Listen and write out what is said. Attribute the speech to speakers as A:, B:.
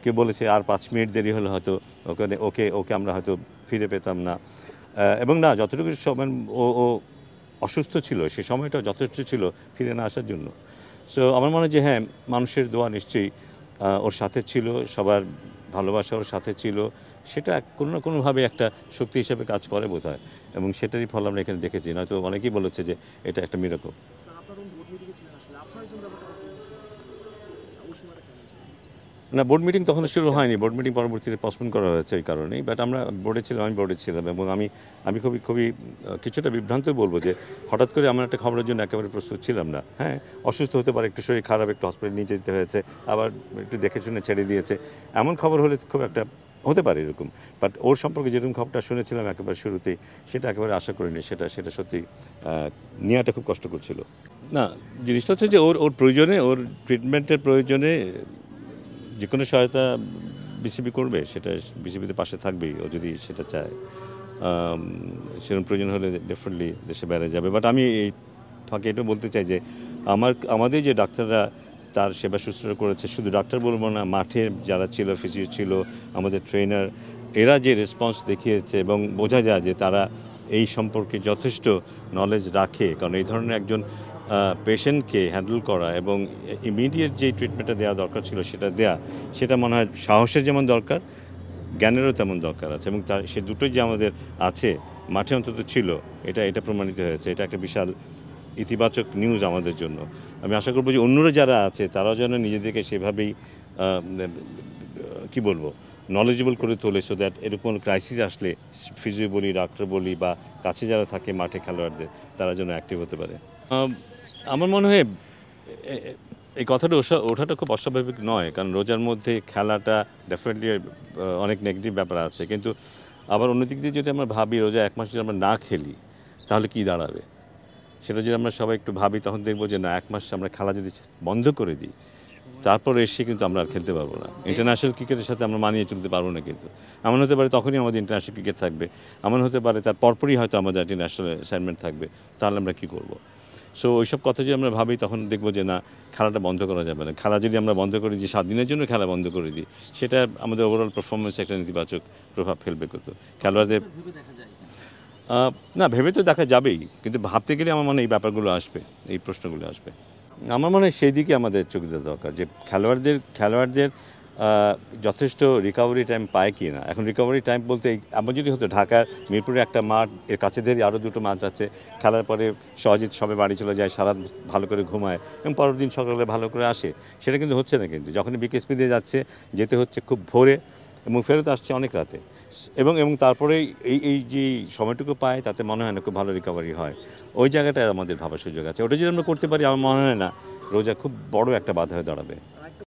A: কেউ বলেছে আর 5 মিনিট দেরি হলে হয়তো ওকে ওকে আমরা হয়তো ফিরে পেতাম না। এবং না, যতটুকু সময় ও অসুস্থ ছিল সে সময়টা যথেষ্ট ছিল ফিরে না আসার জন্য। সো আমার মনে হয় যে হ্যাঁ, মানুষের দোয়া নিশ্চয়ই ওর সাথে ছিল, সবার ভালোবাসা ওর সাথে ছিল। সেটা কোনো না কোনোভাবে একটা শক্তি হিসেবে কাজ করে বোধহয়, এবং সেটারই ফল আমরা এখানে দেখেছি। নয়তো অনেকেই বলেছে যে এটা একটা মিরাকল। না, বোর্ড মিটিং তখন শুরু হয়নি। বোর্ড মিটিং পরবর্তীতে পোস্টপোন করা হয়েছে এই কারণেই। বাট আমরা বোর্ডে ছিলাম, আমি বোর্ডে ছিলাম, এবং আমি খুবই কিছুটা বিভ্রান্ত বলবো যে হঠাৎ করে আমার একটা খবরের জন্য একেবারে প্রস্তুত ছিলাম না। হ্যাঁ, অসুস্থ হতে পারে, একটু শরীর খারাপ, একটু হসপিটালে নিয়ে যেতে হয়েছে, আবার একটু দেখে শুনে ছেড়ে দিয়েছে, এমন খবর হলে খুব একটা হতে পারে এরকম। বাট ওর সম্পর্কে যেরকম খবরটা শুনেছিলাম একেবারে শুরুতেই, সেটা একেবারে আশা করিনি। সেটা সত্যি নেওয়াটা খুব কষ্ট করছিল। না, জিনিসটা হচ্ছে যে ওর প্রয়োজনে, ওর ট্রিটমেন্টের প্রয়োজনে যে কোনো সহায়তা বিসিবি করবে, সেটা বিসিবিতে পাশে থাকবেই ও যদি সেটা চায়। সেরকম প্রয়োজন হলে ডেফিনেটলি দেশে বাইরে যাবে। বাট আমি এই ফাঁকে এটা বলতে চাই যে আমাদের যে ডাক্তাররা তার সেবা শুশ্রূষা করেছে, শুধু ডাক্তার বলবো না, মাঠে যারা ছিল, ফিজিও ছিল, আমাদের ট্রেনার, এরা যে রেসপন্স দেখিয়েছে এবং বোঝা যায় যে তারা এই সম্পর্কে যথেষ্ট নলেজ রাখে। কারণ এই ধরনের একজন পেশেন্টকে হ্যান্ডেল করা এবং ইমিডিয়েট যে ট্রিটমেন্টটা দেওয়া দরকার ছিল সেটা দেয়া, সেটা মনে হয় সাহসের যেমন দরকার, জ্ঞানেরও তেমন দরকার আছে, এবং সে দুটোই যে আমাদের আছে, মাঠে অন্তত ছিল, এটা প্রমাণিত হয়েছে। এটা একটা বিশাল ইতিবাচক নিউজ আমাদের জন্য। আমি আশা করব যে অন্যরা যারা আছে তারাও যেন নিজেদেরকে সেভাবেই কি বলবো, নলেজেবল করে তোলে, সো দ্যাট এরকম ক্রাইসিস আসলে ফিজিও বলি, ডাক্তার বলি, বা কাছে যারা থাকে মাঠে খেলোয়াড়দের, তারা যেন অ্যাক্টিভ হতে পারে। আমার মনে হয় এই কথাটা ওঠাটা খুব অস্বাভাবিক নয়, কারণ রোজার মধ্যে খেলাটা ডেফিনেটলি অনেক নেগেটিভ ব্যাপার আছে। কিন্তু আবার অন্যদিক দিয়ে যদি আমরা ভাবি, রোজা 1 মাস যদি আমরা না খেলি তাহলে কি দাঁড়াবে, সেটা যদি আমরা সবাই একটু ভাবি, তখন দেখবো যে না, 1 মাস আমরা খেলা যদি বন্ধ করে দিই, তারপর এসে কিন্তু আমরা আর খেলতে পারবো না। ইন্টারন্যাশনাল ক্রিকেটের সাথে আমরা মানিয়ে চলতে পারবো না। কিন্তু এমন হতে পারে তখনই আমাদের ইন্টারন্যাশনাল ক্রিকেট থাকবে, এমন হতে পারে তার পরপরই হয়তো আমাদের একটি ন্যাশনাল অ্যাসাইনমেন্ট থাকবে, তাহলে আমরা কী করবো? সো ওইসব কথা যদি আমরা ভাবি, তখন দেখবো যে না, খেলাটা বন্ধ করা যাবে না। খেলা যদি আমরা বন্ধ করি, যে 7 দিনের জন্য খেলা বন্ধ করে দিই, সেটা আমাদের ওভারঅল পারফরমেন্সে একটা নেতিবাচক প্রভাব ফেলবে। কিন্তু খেলোয়াড়দের না, ভেবে তো দেখা যাবেই, কিন্তু ভাবতে গেলে আমার মনে হয় এই ব্যাপারগুলো আসবে, এই প্রশ্নগুলো আসবে। আমার মনে হয় সেই দিকে আমাদের চোখ দেওয়া দরকার, যে খেলোয়াড়দের যথেষ্ট রিকভারি টাইম পায় কি না। এখন রিকভারি টাইম বলতে এমন যদি হতো, ঢাকার মিরপুরে একটা মাঠ, এর কাছে ধরে আরও 2টো মাঠ আছে, খেলার পরে সহজে সবাই বাড়ি চলে যায়, সারা ভালো করে ঘুমায় এবং পরের দিন সকালে ভালো করে আসে। সেটা কিন্তু হচ্ছে না। কিন্তু যখনই বিকেএসপি দিয়ে যেতে হচ্ছে খুব ভোরে, এবং ফেরত আসছে অনেক রাতে, এবং তারপরে এই যে সময়টুকু পায়, তাতে মনে হয় না খুব ভালো রিকভারি হয়। ওই জায়গাটায় আমাদের ভাবার সুযোগ আছে। ওটা যদি আমরা করতে পারি, আমার মনে হয় না রোজা খুব বড় একটা বাধা হয়ে দাঁড়াবে।